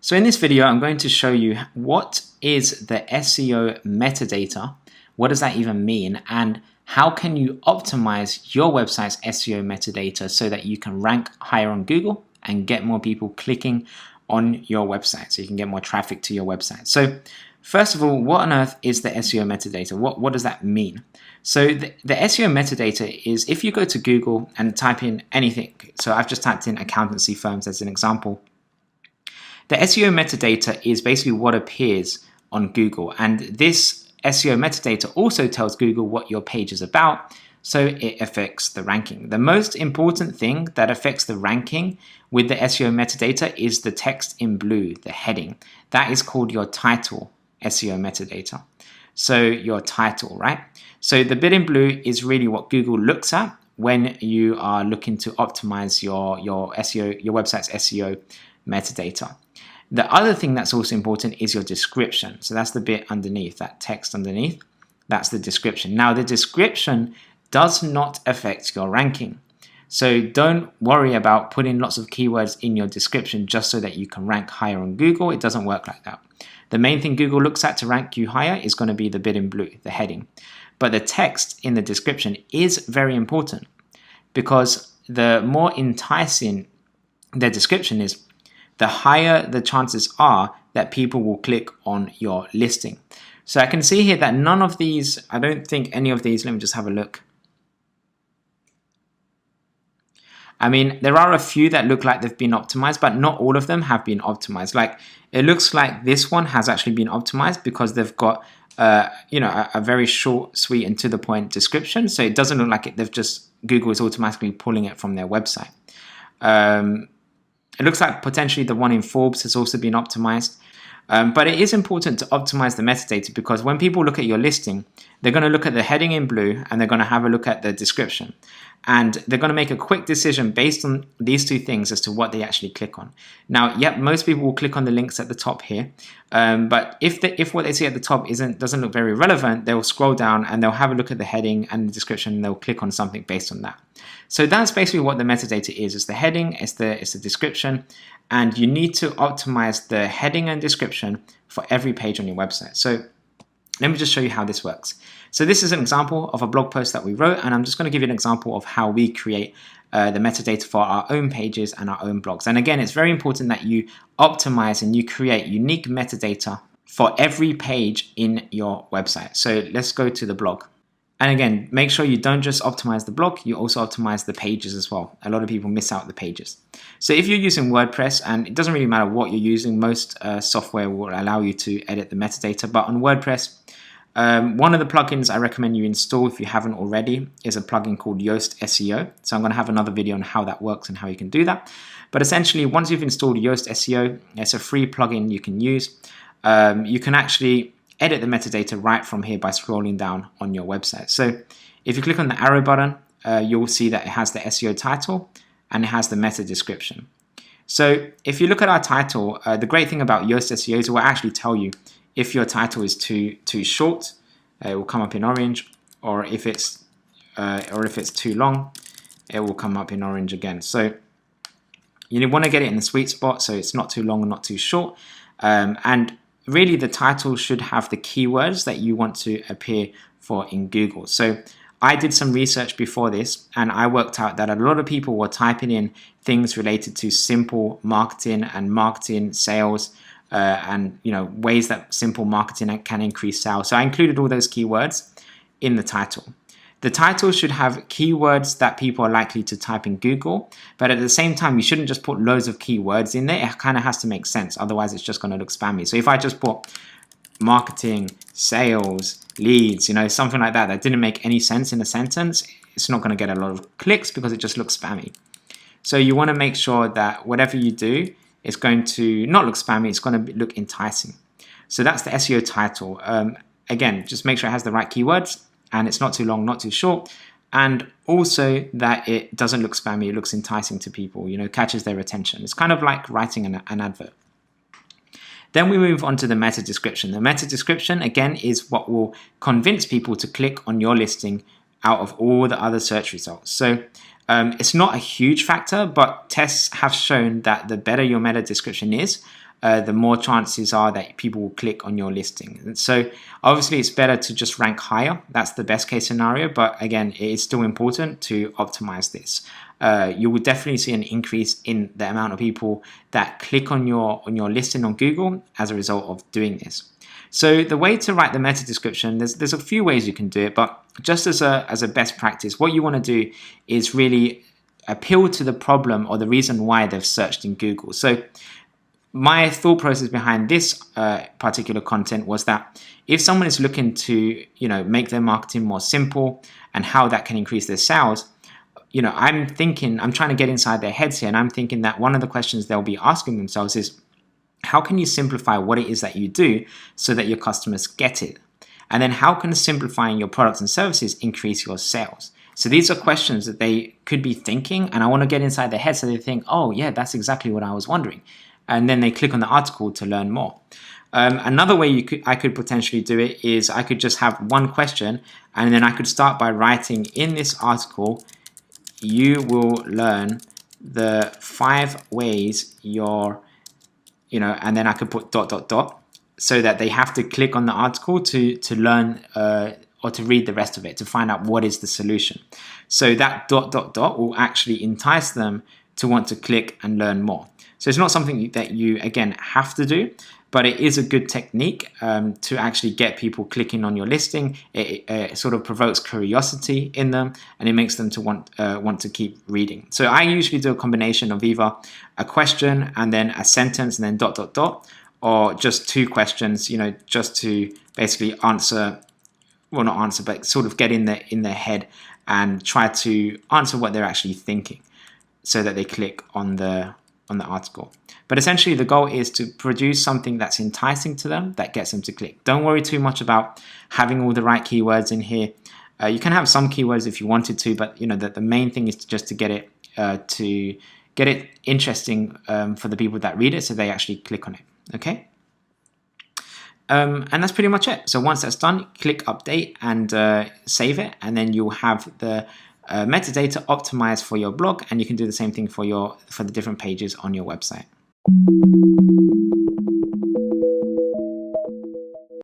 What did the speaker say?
So in this video, I'm going to show you what is the SEO metadata, what does that even mean, and how can you optimize your website's SEO metadata so that you can rank higher on Google and get more people clicking on your website, so you can get more traffic to your website. So first of all, what on earth is the SEO metadata? What does that mean? So the SEO metadata is if you go to Google and type in anything. So I've just typed in accountancy firms as an example. The SEO metadata is basically what appears on Google, and this SEO metadata also tells Google what your page is about, so it affects the ranking. The most important thing that affects the ranking with the SEO metadata is the text in blue, the heading. That is called your title SEO metadata. So your title, right? So the bit in blue is really what Google looks at when you are looking to optimize your SEO, your website's SEO metadata. The other thing that's also important is your description. So that's the bit underneath, that text underneath. That's the description. Now, the description does not affect your ranking. So don't worry about putting lots of keywords in your description just so that you can rank higher on Google. It doesn't work like that. The main thing Google looks at to rank you higher is going to be the bit in blue, the heading. But the text in the description is very important because the more enticing the description is, the higher the chances are that people will click on your listing. So I can see here that none of these, I don't think any of these, let me just have a look. I mean, there are a few that look like they've been optimized, but not all of them have been optimized. Like, it looks like this one has actually been optimized because they've got, a very short, sweet, and to the point description. So it doesn't look like Google is automatically pulling it from their website. It looks like potentially the one in Forbes has also been optimized. But it is important to optimize the metadata because when people look at your listing, they're going to look at the heading in blue and they're going to have a look at the description. And they're going to make a quick decision based on these two things as to what they actually click on. Now, yep, most people will click on the links at the top here. But if what they see at the top doesn't look very relevant, they'll scroll down and they'll have a look at the heading and the description and they'll click on something based on that. So that's basically what the metadata is. It's the heading, it's the description, and you need to optimize the heading and description for every page on your website. So let me just show you how this works. So this is an example of a blog post that we wrote, and I'm just going to give you an example of how we create the metadata for our own pages and our own blogs. And again, it's very important that you optimize and you create unique metadata for every page in your website. So let's go to the blog. And again, make sure you don't just optimize the blog, you also optimize the pages as well. A lot of people miss out the pages. So if you're using WordPress, and it doesn't really matter what you're using, most software will allow you to edit the metadata. But on WordPress, one of the plugins I recommend you install if you haven't already is a plugin called Yoast SEO. So I'm going to have another video on how that works and how you can do that. But essentially, once you've installed Yoast SEO, it's a free plugin you can use. You can actually edit the metadata right from here by scrolling down on your website. So if you click on the arrow button, you'll see that it has the SEO title and it has the meta description. So if you look at our title, the great thing about Yoast SEO is it will actually tell you if your title is too short, it will come up in orange, or if it's too long, it will come up in orange again. So you want to get it in the sweet spot, so it's not too long and not too short. And really, the title should have the keywords that you want to appear for in Google. So I did some research before this, and I worked out that a lot of people were typing in things related to simple marketing and marketing sales, and ways that simple marketing can increase sales. So I included all those keywords in the title. The title should have keywords that people are likely to type in Google, but at the same time, you shouldn't just put loads of keywords in there. It kind of has to make sense. Otherwise, it's just going to look spammy. So if I just put marketing, sales, leads, something like that didn't make any sense in a sentence, it's not going to get a lot of clicks because it just looks spammy. So you want to make sure that whatever you do is going to not look spammy, it's going to look enticing. So that's the SEO title. Again, just make sure it has the right keywords, and it's not too long, not too short, and also that it doesn't look spammy, it looks enticing to people, catches their attention. It's kind of like writing an advert. Then we move on to the meta description. The meta description, again, is what will convince people to click on your listing out of all the other search results. So it's not a huge factor, but tests have shown that the better your meta description is, the more chances are that people will click on your listing. And so obviously it's better to just rank higher. That's the best case scenario. But again, it is still important to optimize this. You will definitely see an increase in the amount of people that click on your listing on Google as a result of doing this. So the way to write the meta description, there's a few ways you can do it, but just as a best practice, what you want to do is really appeal to the problem or the reason why they've searched in Google. So my thought process behind this particular content was that if someone is looking to, make their marketing more simple and how that can increase their sales, I'm trying to get inside their heads here, and I'm thinking that one of the questions they'll be asking themselves is, how can you simplify what it is that you do so that your customers get it? And then how can simplifying your products and services increase your sales? So these are questions that they could be thinking, and I want to get inside their head so they think, oh yeah, that's exactly what I was wondering. And then they click on the article to learn more. Another way I could potentially do it is I could just have one question, and then I could start by writing in this article, you will learn the 5 ways and then I could put ... so that they have to click on the article to learn or to read the rest of it, to find out what is the solution. So that ... will actually entice them to want to click and learn more. So it's not something that you, again, have to do, but it is a good technique to actually get people clicking on your listing. It sort of provokes curiosity in them, and it makes them to want to keep reading. So I usually do a combination of either a question and then a sentence and then ... or just 2 questions, just to basically answer, well, not answer, but sort of get in their head and try to answer what they're actually thinking so that they click on the article. But essentially the goal is to produce something that's enticing to them, that gets them to click. Don't worry too much about having all the right keywords in here. You can have some keywords if you wanted to, but the main thing is just to get it interesting for the people that read it, so they actually click on it. Okay. And that's pretty much it. So once that's done, click update and save it, and then you'll have the metadata optimized for your blog, and you can do the same thing for the different pages on your website.